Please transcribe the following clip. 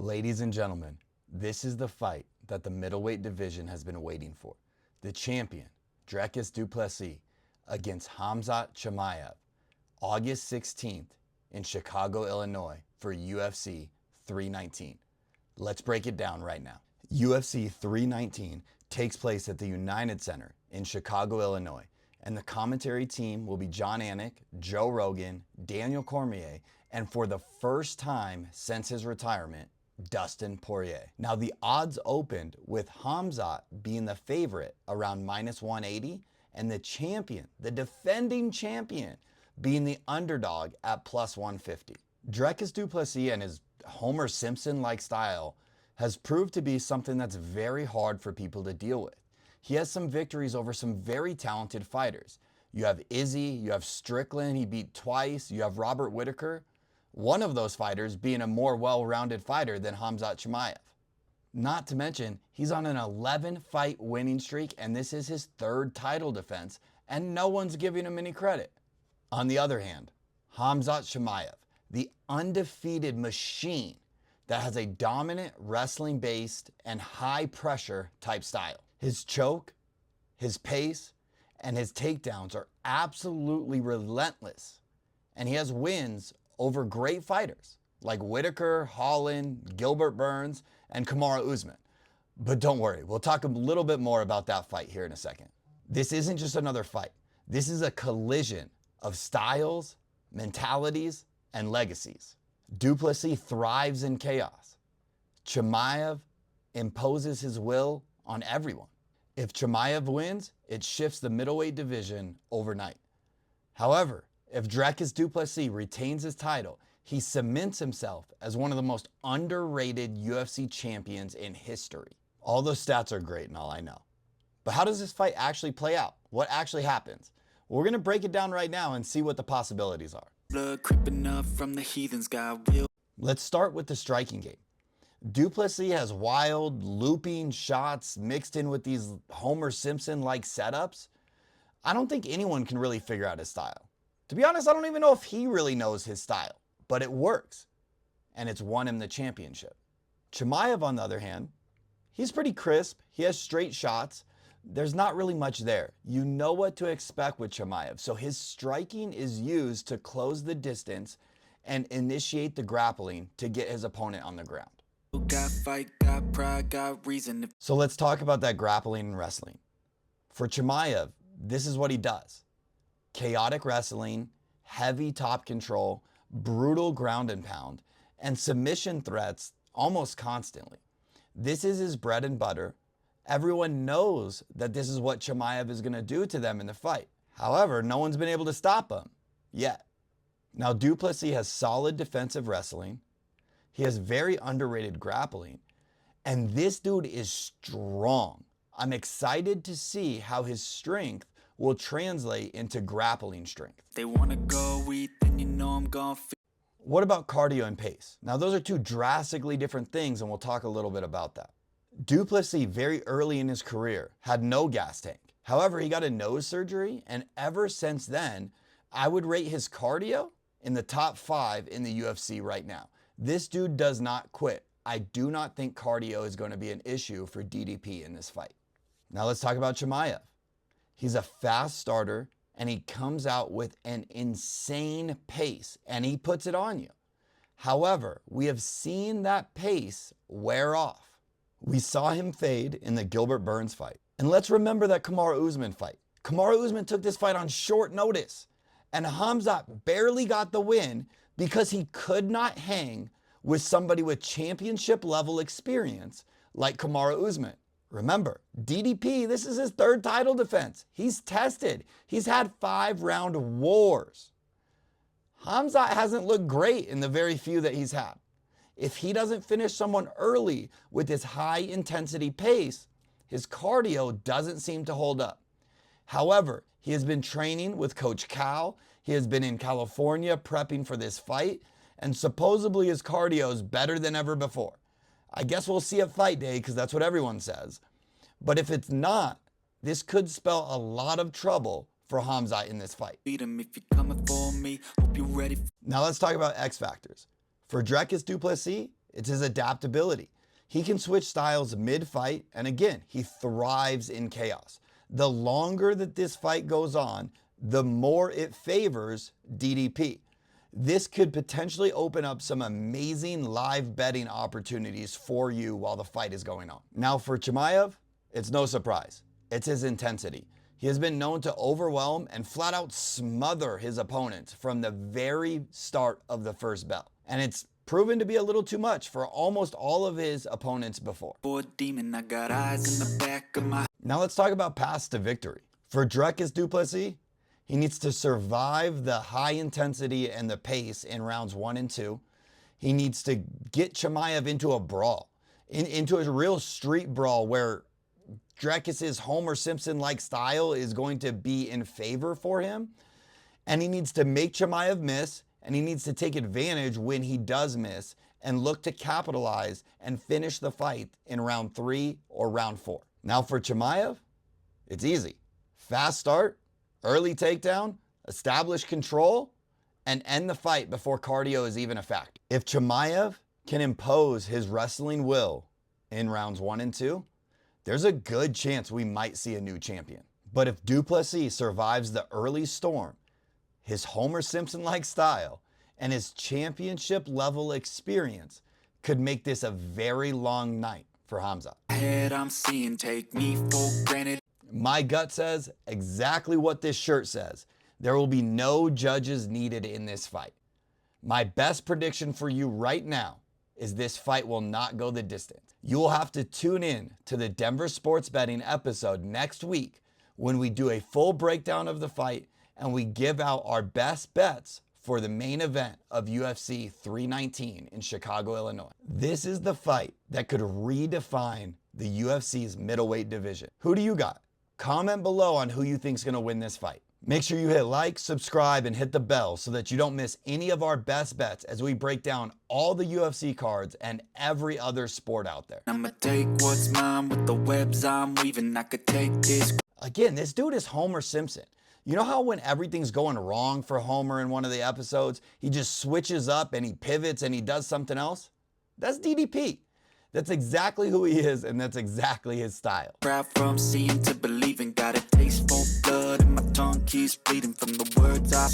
Ladies and gentlemen, this is the fight that the middleweight division has been waiting for. The champion, Dricus Du Plessis, against Khamzat Chimaev, August 16th in Chicago, Illinois for UFC 319. Let's break it down right now. UFC 319 takes place at the United Center in Chicago, Illinois, and the commentary team will be Jon Anik, Joe Rogan, Daniel Cormier, and for the first time since his retirement, Dustin Poirier. Now the odds opened with Khamzat being the favorite around -180 and the champion, the defending champion, being the underdog at +150. Dricus Du Plessis and his Homer Simpson-like style has proved to be something that's very hard for people to deal with. He has some victories over some very talented fighters. You have Izzy, you have Strickland, he beat twice, you have Robert Whitaker. One of those fighters being a more well-rounded fighter than Khamzat Chimaev. Not to mention, he's on an 11-fight winning streak, and this is his third title defense, and no one's giving him any credit. On the other hand, Khamzat Chimaev, the undefeated machine that has a dominant wrestling-based and high-pressure type style. His choke, his pace, and his takedowns are absolutely relentless, and he has wins over great fighters like Whitaker, Holland, Gilbert Burns, and Kamaru Usman. But don't worry, we'll talk a little bit more about that fight here in a second. This isn't just another fight. This is a collision of styles, mentalities, and legacies. Du Plessis thrives in chaos. Chimaev imposes his will on everyone. If Chimaev wins, it shifts the middleweight division overnight. However, if Dricus Du Plessis retains his title, he cements himself as one of the most underrated UFC champions in history. All those stats are great and all, I know. But how does this fight actually play out? What actually happens? Well, we're going to break it down right now and see what the possibilities are. Blood creeping up from the heathens got real. Let's start with the striking game. Du Plessis has wild, looping shots mixed in with these Homer Simpson-like setups. I don't think anyone can really figure out his style. To be honest, I don't even know if he really knows his style, but it works, and it's won him the championship. Chimaev, on the other hand, he's pretty crisp. He has straight shots. There's not really much there. You know what to expect with Chimaev, so his striking is used to close the distance and initiate the grappling to get his opponent on the ground. Got fight, got pride, got reason. So let's talk about that grappling and wrestling. For Chimaev, this is what he does. Chaotic wrestling, heavy top control, brutal ground and pound, and submission threats almost constantly. This is his bread and butter. Everyone knows that this is what Chimaev is going to do to them in the fight. However, no one's been able to stop him yet. Now, Du Plessis has solid defensive wrestling. He has very underrated grappling. And this dude is strong. I'm excited to see how his strength will translate into grappling strength. They wanna go eat, then you know I'm gonna feed. What about cardio and pace? Now those are two drastically different things, and we'll talk a little bit about that. Du Plessis very early in his career had no gas tank. However, he got a nose surgery, and ever since then, I would rate his cardio in the top 5 in the UFC right now. This dude does not quit. I do not think cardio is going to be an issue for DDP in this fight. Now let's talk about Chimaev. He's a fast starter, and he comes out with an insane pace, and he puts it on you. However, we have seen that pace wear off. We saw him fade in the Gilbert Burns fight. And let's remember that Kamaru Usman fight. Kamaru Usman took this fight on short notice, and Khamzat barely got the win because he could not hang with somebody with championship level experience like Kamaru Usman. Remember, DDP, this is his third title defense. He's tested. He's had 5-round wars. Khamzat hasn't looked great in the very few that he's had. If he doesn't finish someone early with his high-intensity pace, his cardio doesn't seem to hold up. However, he has been training with Coach Cal. He has been in California prepping for this fight, and supposedly his cardio is better than ever before. I guess we'll see at fight day because that's what everyone says. But if it's not, this could spell a lot of trouble for Khamzat in this fight. Beat him if you're coming for me. Hope you're ready. Now let's talk about X factors. For Dricus Du Plessis, It's his adaptability. He can switch styles mid-fight, and again, he thrives in chaos. The longer that this fight goes on, the more it favors DDP. This could potentially open up some amazing live betting opportunities for you while the fight is going on. Now for Chimaev, it's no surprise. It's his intensity. He has been known to overwhelm and flat out smother his opponents from the very start of the first bell. And it's proven to be a little too much for almost all of his opponents before. Demon, I got eyes in the back of my. Now let's talk about paths to victory. For Dricus Du Plessis, he needs to survive the high intensity and the pace in rounds 1 and 2. He needs to get Chimaev into a brawl, into a real street brawl where Dricus's Homer Simpson-like style is going to be in favor for him. And he needs to make Chimaev miss, and he needs to take advantage when he does miss and look to capitalize and finish the fight in round 3 or round 4. Now for Chimaev, it's easy. Fast start, early takedown, establish control, and end the fight before cardio is even a factor. If Chimaev can impose his wrestling will in rounds 1 and 2, there's a good chance we might see a new champion. But if Du Plessis survives the early storm, his Homer Simpson-like style, and his championship level experience could make this a very long night for Khamzat. Head I'm seeing, take me for granted. My gut says exactly what this shirt says. There will be no judges needed in this fight. My best prediction for you right now is this fight will not go the distance. You will have to tune in to the Denver Sports Betting episode next week when we do a full breakdown of the fight and we give out our best bets for the main event of UFC 319 in Chicago, Illinois. This is the fight that could redefine the UFC's middleweight division. Who do you got? Comment below on who you think is going to win this fight. Make sure you hit like, subscribe, and hit the bell so that you don't miss any of our best bets as we break down all the UFC cards and every other sport out there. I'ma take what's mine with the webs I'm weaving. I could take this. Again, this dude is Homer Simpson. You know how when everything's going wrong for Homer in one of the episodes, he just switches up and he pivots and he does something else? That's DDP. That's exactly who he is, and that's exactly his style. Proud from seeing to believing. Got a taste for blood and my tongue keeps bleeding from the words I